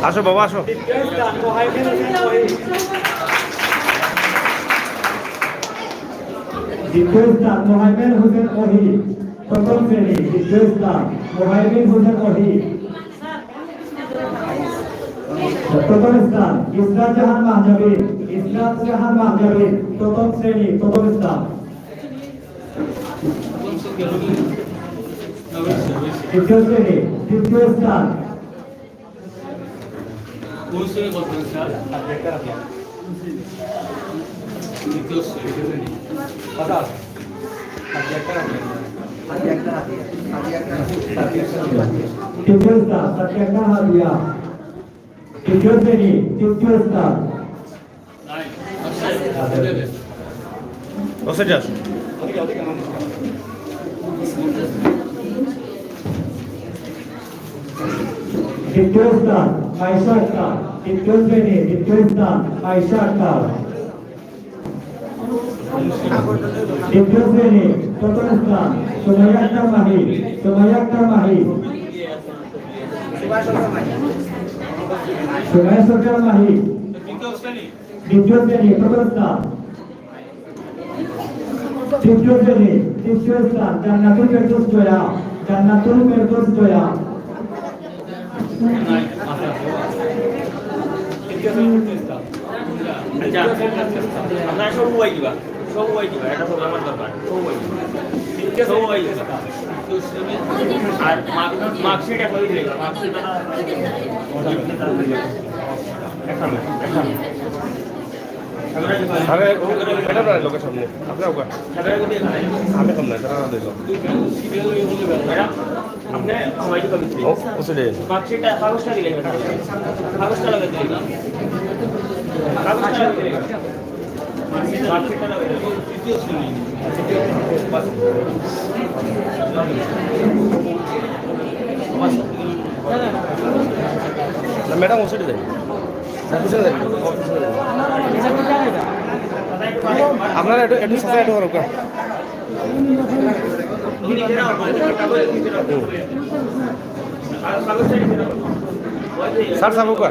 আসো বাবা আসো। দ্বিতীয় স্থান মোহাইমেন হোসেন ওহি, প্রথম শ্রেণী। দ্বিতীয় স্থান মোহাইমেন হোসেন ওহি। প্রথম স্থান ইসরাত জাহান মাহজাবিন, ইসরাত জাহান মাহজাবিন, প্রথম শ্রেণী, প্রথম স্থান। দ্বিতীয় শ্রেণী, দ্বিতীয় স্থান তৃতীয় স্থান সত্যেন্দ্র হাদিয়া। তৃতীয় শ্রেণী, তৃতীয় স্থান। বসে যাস। দ্বিতীয় স্থান আয়েশা আক্তার। তৃতীয় শ্রেণী, দ্বিতীয় স্থান আয়েশা আক্তার। দ্বিতীয় শ্রেণী, প্রথম স্থান সুমাইয়া আক্তার মাহি, সুমাইয়া আক্তার মাহি। সুমাইয়া সরকার মাহি। দ্বিতীয় শ্রেণী, প্রথম স্থান। তৃতীয় শ্রেণী, তৃতীয় স্থান জান্নাতুল ফেরদৌস জয়া, জান্নাতুল ফেরদৌস জয়া। আপনারা সবাই দিবা, সবাই দিবা, এটা হলো আমার দরকার, সবাই দিবা। আর মার্কশিট এখন দিলে মার্কশিট আরে এটা না লোকের সামনে আপনারা ওকা আমি কম না তারা দিল আপনি সবাই দিবা ও ওসে মার্কশিটটা কাগজটা দিলে কাগজটা লাগাই দিলে কাগজটা লাগাই দিলে মার্কশিটটা লাগাই দিলে তৃতীয় শ্রেণী না ম্যাডাম ওসে দেন আপনারা একটু সাথে একটু করো স্যার সাবুক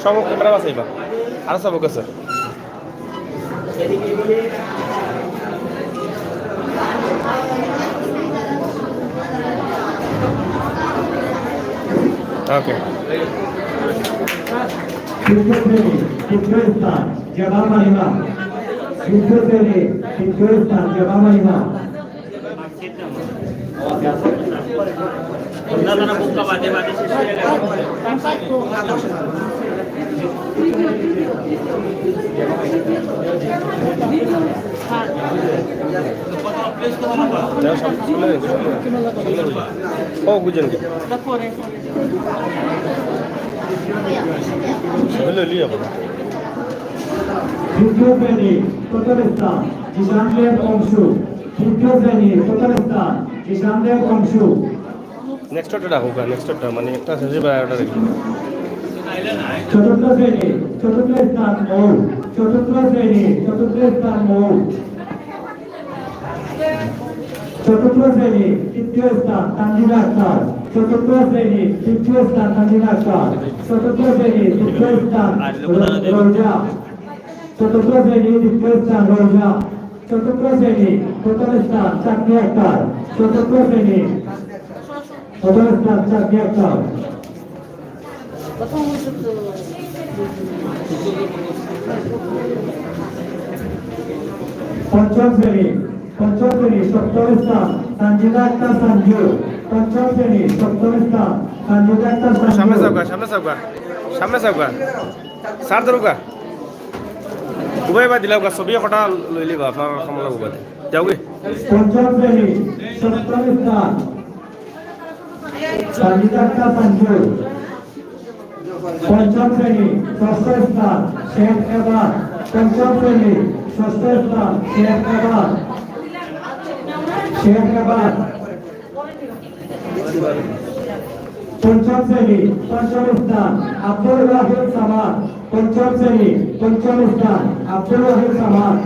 সব ক্যামেরা আছে এবার আরো সাবুক আছে ওকে তৃতীয় শ্রেণী, তৃতীয় স্থান জবা মালিমা। তৃতীয় শ্রেণী, তৃতীয় স্থান জবা মালিমা। অন্যান্য বুকা বাদে বাদে শেষ হয়ে গেল ও বুঝেন কি লিয়া তৃতীয় শ্রেণী, প্রথম স্থান জিসানদের অংশ। তৃতীয় শ্রেণী, প্রথম স্থান জিসানদের অংশ। নেক্সটটা ডাকুক নেক্সটটা মানে একটা শেষে বায়োটা দেখি চতুর্থ শ্রেণী, চতুর্থ স্থান মৌ। চতুর্থ শ্রেণী, চতুর্থ স্থান মৌ। চতুর্থ শ্রেণী, তৃতীয় স্থান তানজিলা আক্তার। চতুর্থ শ্রেণী, তৃতীয় স্থান তানজিলা আক্তার। চতুর্থ শ্রেণী, তৃতীয় স্থান রোজা। চতুর্থ শ্রেণী, তৃতীয় স্থান রোজা। চতুর্থ শ্রেণী, প্রথম স্থান চাকরি আক্তার। চতুর্থ শ্রেণী, প্রথম স্থান চাকরি আক্তার। পঞ্চম শ্রেণী, সপ্তম স্থান তানজিলা আক্তার সঞ্জু। পঞ্চম শ্রেণী, সপ্তম স্থান তানজিলা আক্তার সামনে সঞ্জু। যাওগা সামনে যাওগা সামনে যাওগা স্যার ধরুগা উভয় বা দিলাম ছবি কটা লৈ লিবা আপনার কমলা উবাদে যাওগে পঞ্চম শ্রেণী, সপ্তম স্থান তানজিলা আক্তার সঞ্জু। পঞ্চম শ্রেণী, ষষ্ঠ স্থান শেখ এবার। পঞ্চম শ্রেণী, ষষ্ঠ স্থান শেখ এবার। শেখ এবার। পঞ্চম শ্রেণী, পঞ্চম স্থান আব্দুল ওয়াহিদ সামাদ। পঞ্চম শ্রেণী, পঞ্চম স্থান আব্দুল ওয়াহিদ সামাদ।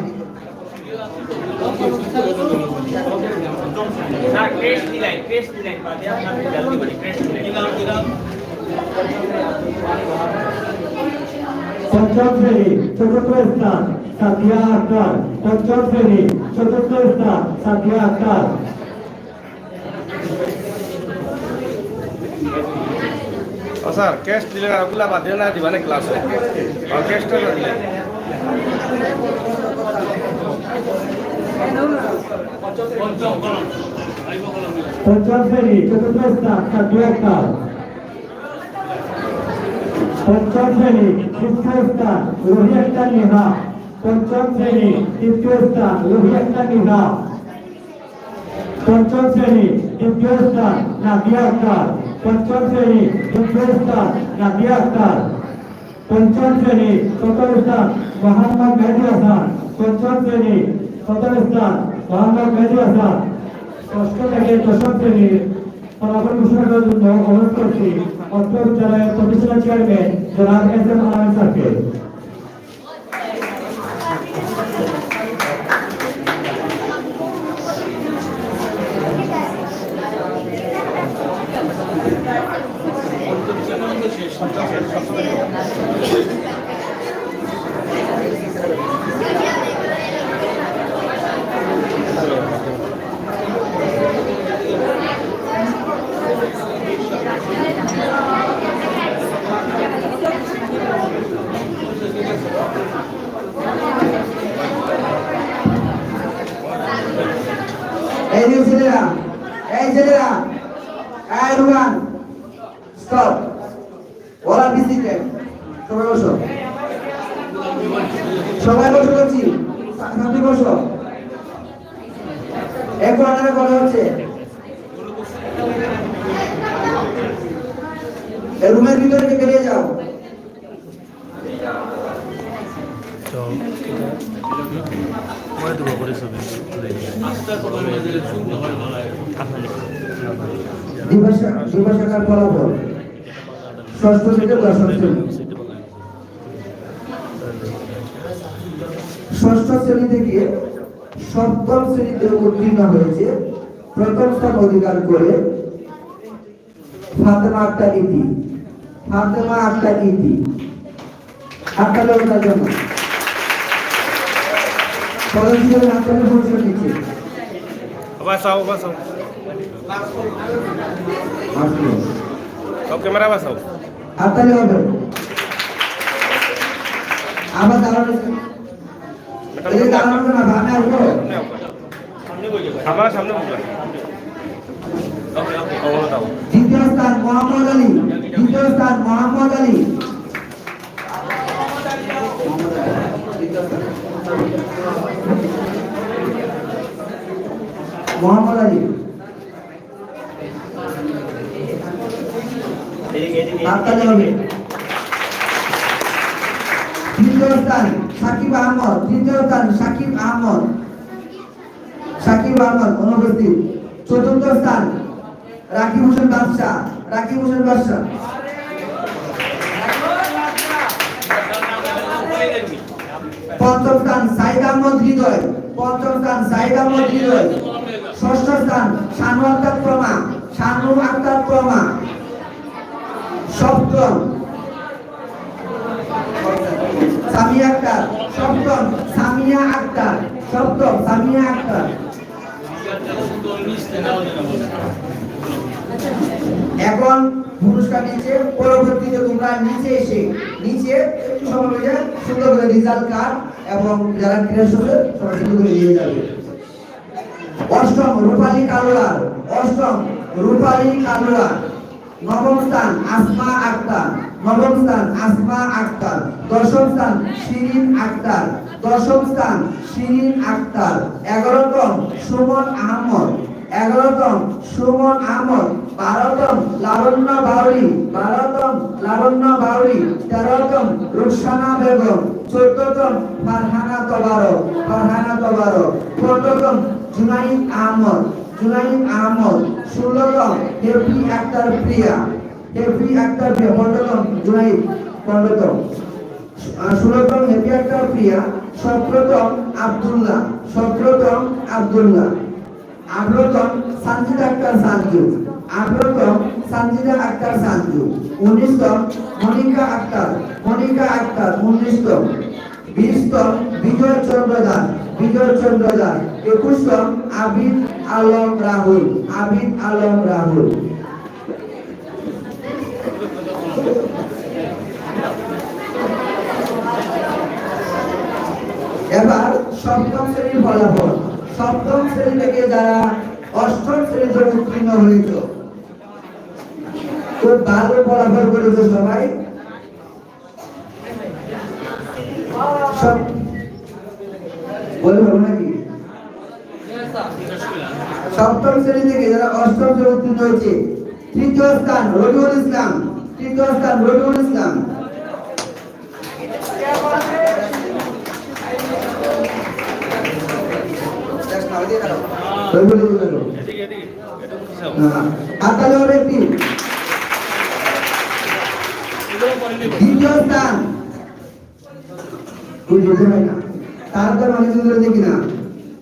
পঞ্চম শ্রেণী চতুর্থ স্থান সাদিয়া আক্তার। পঞ্চম শ্রেণী চতুর্থ স্থান সাদিয়া আক্তার। স্যার ক্যাশ দিলে ওগুলা বাদ দিলে না দিবা না ক্লাসে ক্যাশটা দিলে পঞ্চম শ্রেণী চতুর্থ স্থান সাদিয়া আক্তার। পঞ্চম শ্রেণী তৃতীয় স্থান রুহি আক্তার নিহা। পঞ্চম শ্রেণী তৃতীয় স্থান রুহি আক্তার নিহা। পঞ্চম শ্রেণী তৃতীয় স্থান নাদিয়া আক্তার। পঞ্চম শ্রেণী তৃতীয় স্থান নাদিয়া আক্তার। পঞ্চম শ্রেণী প্রথম স্থান মোহাম্মদ মেহেদী হাসান। পঞ্চম শ্রেণী প্রথম স্থান মোহাম্মদ মেহেদী হাসান। ষষ্ঠ থেকে দশম শ্রেণীর ফলাফল ঘোষণার জন্য অনুরোধ করছি অত্র বিদ্যালয়ের প্রতিষ্ঠাতা চেয়ারম্যান জনাব এস এম আলম স্যারকে। এই যে ছেলেরা, এই ছেলেরা, এই রুমান, স্টপ। ওরা বিসিকে সবাই বসো, সবাই বসো বলছি, শান্তি বসো। এক ঘন্টার কথা হচ্ছে রুমের ভিতরে বেরিয়ে যাও। দিবসাকার ফলাফল ষষ্ঠ থেকে দশম শ্রেণী। ষষ্ঠ শ্রেণী থেকে সপ্তম শ্রেণীতে উত্তীর্ণ হয়েছে প্রথম স্থান অধিকার করে ফাতেমা আক্তার ইতি। ফাতেমা আক্তার ইতি আপনার লোকটার জন্য পদক হিসেবে আপনাদের পুরস্কার দিচ্ছে। বাসাও বাসাও সব ক্যামেরা বাসাও হাততালি হবে। আবার দাঁড়ানো এই দাঁড়ানো না ভাবে আসবো। আমার সামনে বলবেন দ্বিতীয় স্থান মোহাম্মদ আলী। দ্বিতীয় স্থান মোহাম্মদ আলী। মোহাম্মদ আলী হাততালি হবে। তৃতীয় স্থান সাকিব আহমদ। তৃতীয় স্থান সাকিব আহমদ। সাকিব আহমদ অনুপস্থিত। চতুর্থ স্থান রাকিব হোসেন বাদশা। রাকিব হোসেন বাদশা। পঞ্চম স্থান সাইদ আহমদ হৃদয়। পঞ্চম স্থান সাইদ আহমদ হৃদয়। ষষ্ঠ স্থান শানু আক্তার প্রমা। শানু আক্তার প্রমা। সপ্তম সামিয়া আক্তার। সপ্তম সামিয়া আক্তার। সপ্তম সামিয়া আক্তার। এখন পুরস্কার নিচে, পরবর্তীতে তোমরা নিচে এসে নিচে সমাবেশে সুন্দর করে রেজাল্ট কার্ড এবং যারা ক্রীড়া সদস্য সবাই সুন্দর করে নিয়ে যাবে। অষ্টম রূপালী কালোয়ার। অষ্টম রূপালী কালোয়ার। নবম স্থান আসমা আক্তার। নবম স্থান আসমা আক্তার। দশম স্থান শিরিন আক্তার। দশম স্থান শিরিন আক্তার। 11তম সুমন আহমদ। 11তম সুমন আহমদ। 12তম লাবণ্য বাউরি। 12তম লাবণ্য বাউরি। 13তম রুকসানা বেগম। 14তম ফারহানা তবারক। ফারহানা তবারক। 15তম জুনাইদ আহমদ। জুনাইদ আহমদ। 16তম হেফি আক্তার প্রিয়া। হেফি আক্তার প্রিয়া। 15তম জুনাইদ। 15তম 16তম হেফি আক্তার প্রিয়া। 17তম আব্দুল্লাহ। 17তম আব্দুল্লাহ। 18তম সানজিদ আক্তার সানজু। 18তম সানজিদা আক্তার সানজু, 19তম মনিকা আক্তার 19তম, 20তম বিজয় চন্দ্র দাস 21তম আবিদ আলম রাহুল। এবার সপ্তম শ্রেণীর ফলাফল। সপ্তম শ্রেণী থেকে যারা অষ্টম শ্রেণীতে উত্তীর্ণ হয়েছে, খুব ভালো ফলাফল করেছে সবাই। বলবো নাকি? সপ্তম শ্রেণী থেকে যারা অষ্টম শ্রেণী উত্তীর্ণ হয়েছে, তৃতীয় স্থান রবিউল ইসলাম। দ্বিতীয় স্থান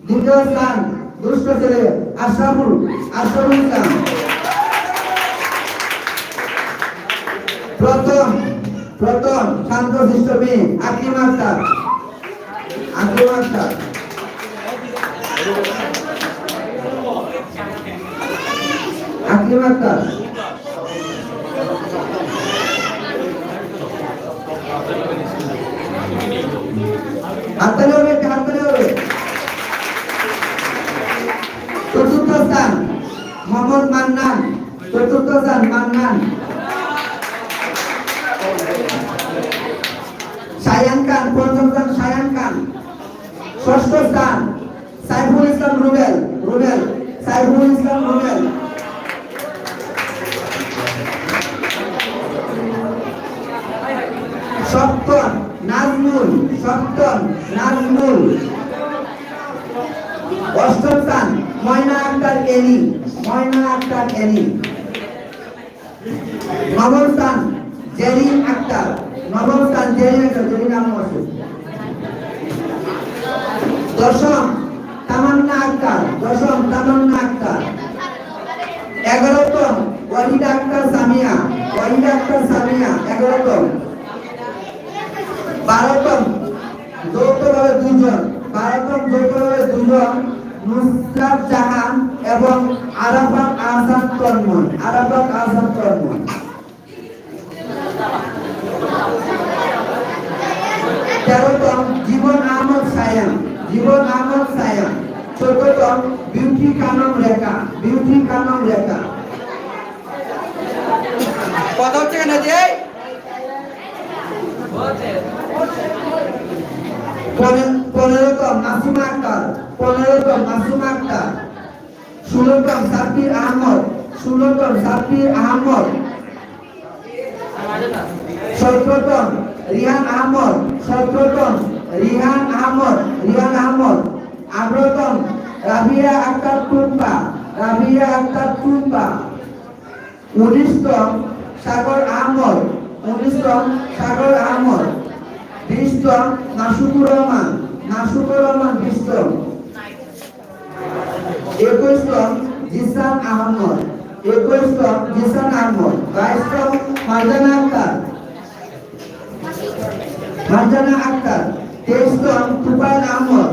দ্বিতীয় স্থান দুষ্ট ছেলে আশরাফুল ইসলাম। প্রথম শান্ত শিষ্ট মেয়ে আকলিমা আক্তার। হাততালি হবে। চতুর্থ স্থান মোহাম্মদ মান্নান। শায়ান খান, পঞ্চম স্থান শায়ান খান। ষষ্ঠ স্থান সাইফুল ইসলাম রুবেল। সপ্তম নাজমুল। অষ্টম স্থান ময়না আক্তার এনি। নবম স্থান জেরিন আক্তার। জেরিন নাম আছে। দশম তামান্না আক্তার। 11তম ওয়াহিদা আক্তার সামিয়া। 11তম। 12তম যৌথভাবে দুজন নুসরাত জাহান এবং আরাফাত আহসান তন্ময়। 13তম জীবন আহমদ সায়াম। 14তম বিউটি কানম রেখা। কথা হচ্ছে কেন যে 15তম মাসুমা আক্তার। 16তম সাব্বির আহমদ। 17তম রিহান আহমদ। 18তম রাবিয়া আক্তার টুম্পা। 19তম সাগর আহমদ। 20তম নাসুকুর রহমান। 20তম। 21তম জিসান আহমদ। 22তম মারজানা আক্তার। 23তম তুফাইল আহমদ।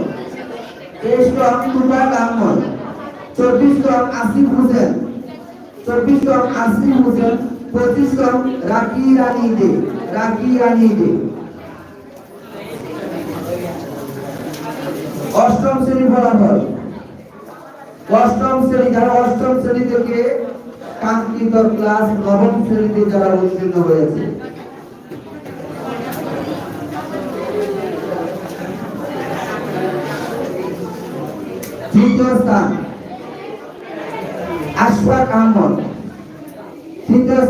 24তম আসিফ হোসেন। 25তম রাকি রানী দে। অষ্টম শ্রেণী ফলাফল। যারা অষ্টম শ্রেণী থেকে কাঙ্ক্ষিত ক্লাস নবম শ্রেণীতে যারা উত্তীর্ণ হয়েছে, তৃতীয় স্থান আশফাক আহমদ। দ্বিতীয়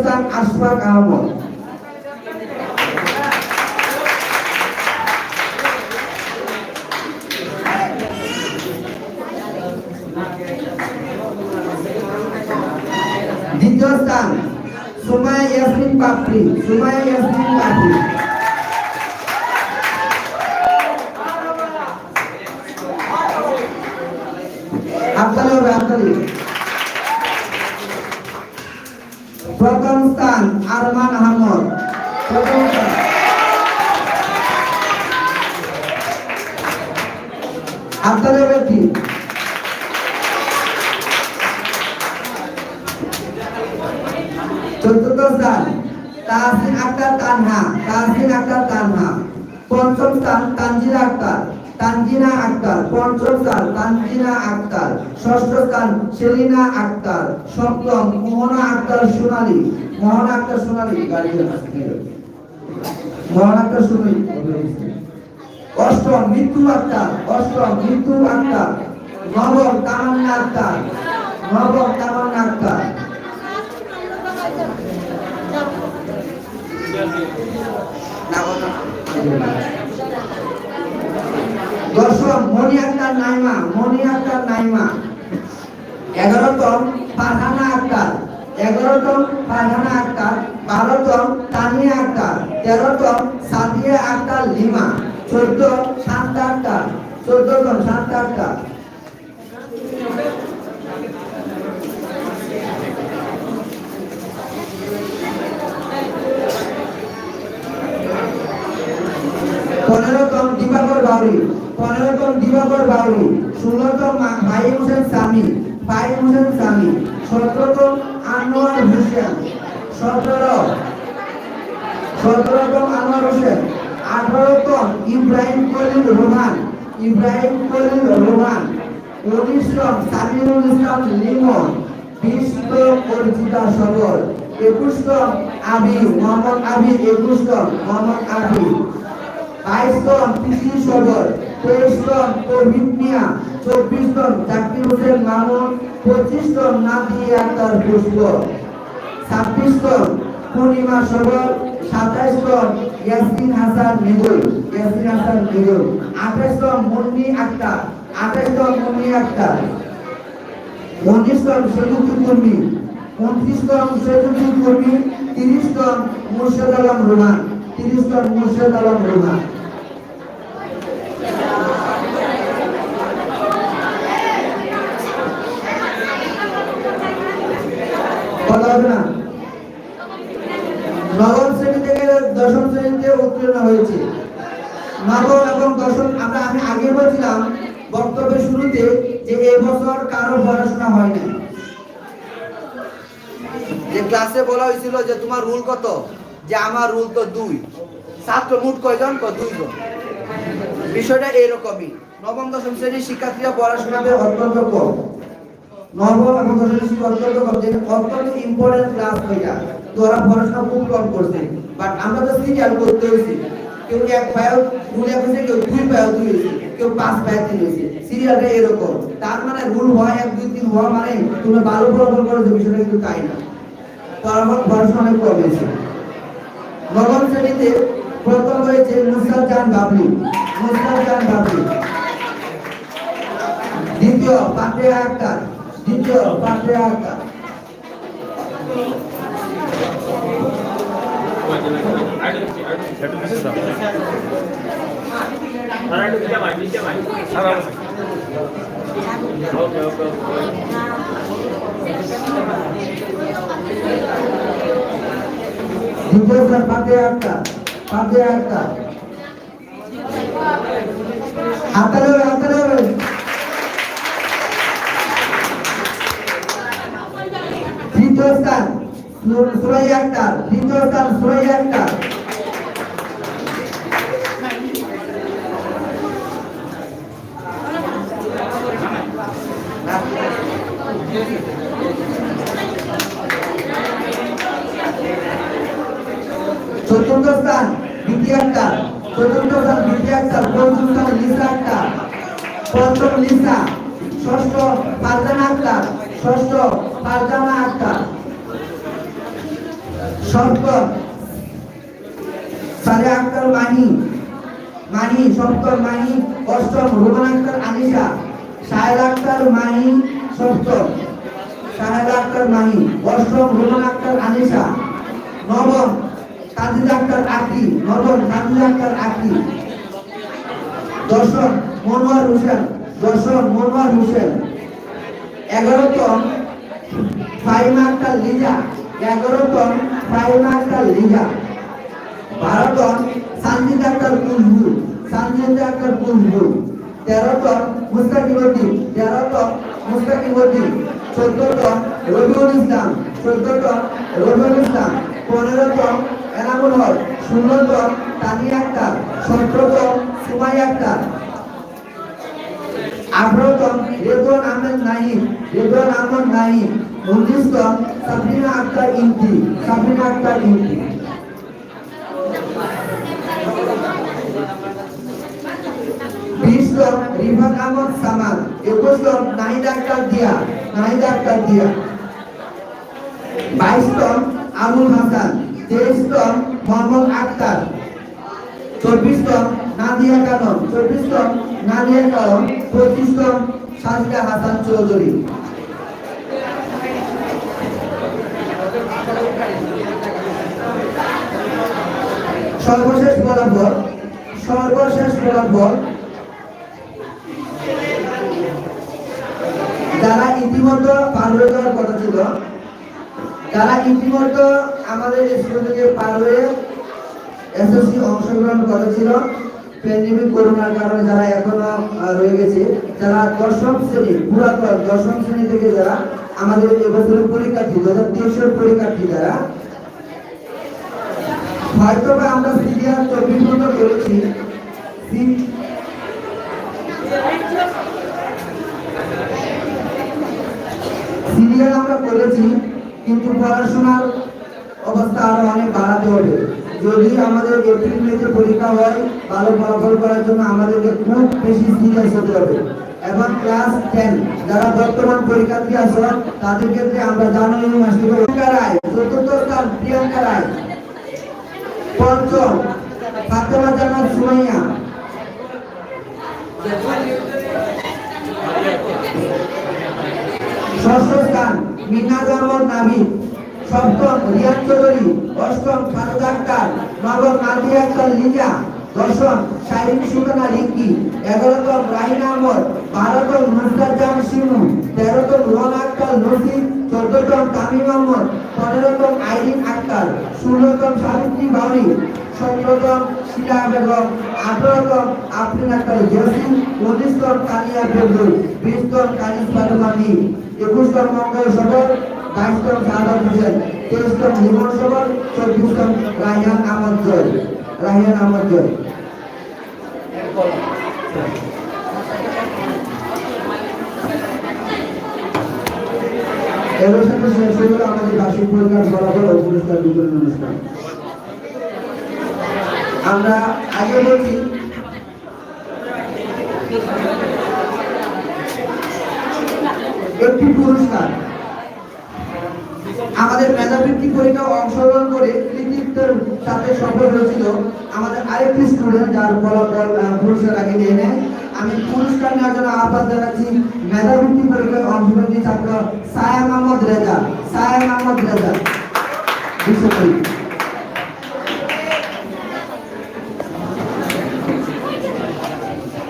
স্থান সুমাইয়া ইয়াসমিন পাপড়ি। হাততালি। প্রথম স্থান আরমান আহমদ, প্রথম স্থান। আপনাদের ব্যক্তি চতুর্থ স্থান তাহসিন আক্তার তানহা, তাহসিন আক্তার তানহা। পঞ্চম স্থান তানজিনা আক্তার, তানজিনা আক্তার, পঞ্চম স্থান তানজিনা আক্তার। ষষ্ঠ স্থান সেলিনা আক্তার। সপ্তম মোহনা আক্তার সোনালী, মোহনা আক্তার সোনালী, মোহনা আক্তার সোনালী। অষ্টম মৃত্যু আক্তার, অষ্টম মৃত্যু আক্তার। নবম তামান্না আক্তার, নবম তামান্না আক্তার। দশম মনি আক্তার নাইমা, মনি আক্তার নাইমা। 11তম ফারহানা আক্তার, 11তম ফারহানা আক্তার। 12তম তানিয়া আক্তার। 13তম সাদিয়া আক্তার লিমা। 14 শান্তা আক্তার, 14তম শান্তা আক্তার। পনেরোতম দিবাকর বাউরি, 15তম দিবাকর বাউরি। 16তম ফাহিম হোসেন সামি, ফাহিম হোসেন সামি। 17তম আনোয়ার হোসেন, 17তম আনোয়ার হোসেন। 18তম ইব্রাহিম খলিল রোমান, ইব্রাহিম খলিল রোমান। 19তম সামিরুল ইসলাম লিমন, 20তম অর্জিতা সবর। 21তম আবি মোহাম্মদ আবি, 21তম মোহাম্মদ আবি। 22তম কৃষি সদর। 23তম তৌহিদ মিয়া। 24তম জাকির হোসেন মামুন। 25তম নাদিয়া আক্তার পুষ্প। 26তম পূর্ণিমা সবর। 27তম ইয়াসিন হাসান মৃদুল, ইয়াসিন হাসান মৃদুল। 28তম মুন্নি আক্তার, 28তম মুন্নি আক্তার। 29তম সৈয়দুল কর্মী, 29তম সৈয়দুল কর্মী। 30তম মুর্শেদ আলম রোমান, 30তম মুর্শেদ আলম রোমান। কথা হবে না? নবম শ্রেণী থেকে দশম শ্রেণীতে উত্তীর্ণ হয়েছে। নবম এবং দশম আমি আগে বলছিলাম বক্তব্যের শুরুতে যে এই বছর কারো পড়াশোনা হয়নি। যে ক্লাসে বলা হয়েছিল যে তোমার রুল কত, যে আমার রুল তো 2। ছাত্র মোট কয়জন? 2 জন। বিষয়টা এরকমই। নবম দশম শ্রেণীর শিক্ষার্থীরা পড়াশোনাতে অত্যন্ত কম। নবম এবং দশম শ্রেণীর অত্যন্ত কম, যে অত্যন্ত ইম্পর্টেন্ট ক্লাস হইয়া তো ওরা পড়াশোনা খুব কম করছে। বাট আমরা তো সিরিয়াল করতে হয়েছি। কেউ 1 পায়ও রুল 1 হয়েছে, কেউ 2 পায়ও 2 হয়েছে, কেউ 5 পায়ও 3 হয়েছে। সিরিয়ালটা এরকম। তার মানে রুল হয় 1 2 3 হওয়া মানে তুমি ভালো ফলাফল করো, যে বিষয়টা কিন্তু তাই না। পড়াশোনা অনেক কম হয়েছে। নবম শ্রেণীতে প্রথম হয়েছে নুসরাত জাহান বাবলি, নুসরাত জাহান বাবলি। দ্বিতীয় পাতিয়া আক্তার, দ্বিতীয় পাতিয়া আক্তার। দ্বিতীয় স্থান পাতিয়া আক্তার, পাতিয়া আক্তার। হাতালে হবে, হাতালে হবে। তৃতীয় স্থান সুরাইয়া আক্তার, তৃতীয় স্থান সুরাইয়া আক্তার। চতুর্থ স্থান বিদ্যা আক্তার, চতুর্থ স্থান বিদ্যা আক্তার। পঞ্চম স্থান লিসা আক্তার, পঞ্চম লিসা। ষষ্ঠ ফারজানা আক্তার, ষষ্ঠ ফারজানা আক্তার। সপ্তম সারিয়া আক্তার মাহি, মাহি সপ্তম মাহি। অষ্টম রোমান আক্তার আনিশা, সাহেলা আক্তার মাহি সপ্তম, সাহেলা আক্তার মাহি। অষ্টম রোমান আক্তার আনিশা। নবম তানজিলা আক্তার আকি, নবম তানজিলা আক্তার আকি। দশম মনোয়ার হোসেন, দশম মনোয়ার হোসেন। 11তম ফাহিমা আক্তার লিজা, 11তম ফাইনা আক্তার লিজা, 12তম সানজিদা আক্তার কুলবু, 13তম মুস্তাকিবুদ্দিন, 14তম রবিউল ইসলাম, 15তম এনামুল হক, 16তম তানিয়া আক্তার, 17তম সুমাইয়া আক্তার, 18তম রেদওয়ান আহমেদ নাহিদ, 19তম সাবরিনা আক্তার ইমতি, 20তম রিফাত আহমদ সামাদ, 21তম নাহিদ আক্তার দিয়া, 22তম আবুল হাসান, 23তম মোহাম্মদ আক্তার, 24তম নাদিয়া কানম, 25তম সাজিদা হাসান চৌধুরী। সর্বশেষ ফলাফল যারা ইতিমধ্যে পার হয়ে যাওয়ার কথা ছিল, যারা ইতিমধ্যে আমাদের স্কুল থেকে পার হয়ে এসএসসি অংশগ্রহণ করেছিল, প্যান্ডেমিক করোনার কারণে যারা এখনো রয়ে গেছে, যারা দশম শ্রেণী পুরাতন দশম শ্রেণী থেকে যারা আমাদের এবছরের পরীক্ষার্থী 2023 পরীক্ষার্থী যারা হয়তো বা আমরা সিরিয়াল 24 মতো করেছি, সিরিয়াল আমরা করেছি, কিন্তু পড়াশোনার অবস্থা আরো অনেক বাড়াতে হবে। যদি আমাদের এপ্রিল মেতে পরীক্ষা হয়, ভালো ফলাফল করার জন্য আমাদেরকে খুব বেশি সিরিয়াস হতে হবে। এবং ক্লাস 10 যারা বর্তমান পরীক্ষার্থী আছে তাদের ক্ষেত্রে আমরা জানুয়ারি মাস থেকে প্রিয়াঙ্কা রায়, 4th স্থান প্রিয়াঙ্কা রায়, 5ম ফাতেমা জান্নাত সুমাইয়া, 6th স্থান মিনাজ আহমদ নাবিদ, 7ম রিয়াদ চৌধুরী, 8ম খালেদা আক্তার, 9ম নাদিয়া আক্তার লিজা, 10ম শাহিন সুলতানা রিঙ্কি, 11তম রাহিনা আহমদ, 12তম নুসরাত জাহান শিমু, 13তম রোহান আক্তার নসিব, 14তম তামিম আহমদ, 15তম আইরিন আক্তার, 16তম সাবিত্রী বাউরি, 17তম শিলা বেগম, 18তম আফরিন আক্তার ইয়াসিন, 19তম কালিয়া ফেরদৌস, 20তম কানিস ফাতেমা নী, 21তম মঙ্গল সবর, 22তম সাদাত হোসেন, 23তম লিমন সবর, 24তম রায়হান আহমদ জয়। এর সাথে শেষ হলো আমাদের বার্ষিক পরীক্ষার ফলাফল ও পুরস্কার বিতরণ অনুষ্ঠান। আমরা আগে বলছি একটি পুরস্কার আমাদের মেধাবৃত্তি পরীক্ষা অংশগ্রহণ করে কৃতিত্বের সাথে সফল হয়েছিল আমাদের আরেকটি স্টুডেন্ট, যার ফলাফল পুরস্কার আগে নিয়ে নেয়। আমি পুরস্কার নেওয়ার জন্য আহ্বান জানাচ্ছি মেধাবৃত্তি পরীক্ষায় অংশগ্রহণী ছাত্র সায়াম আহমদ রেজা।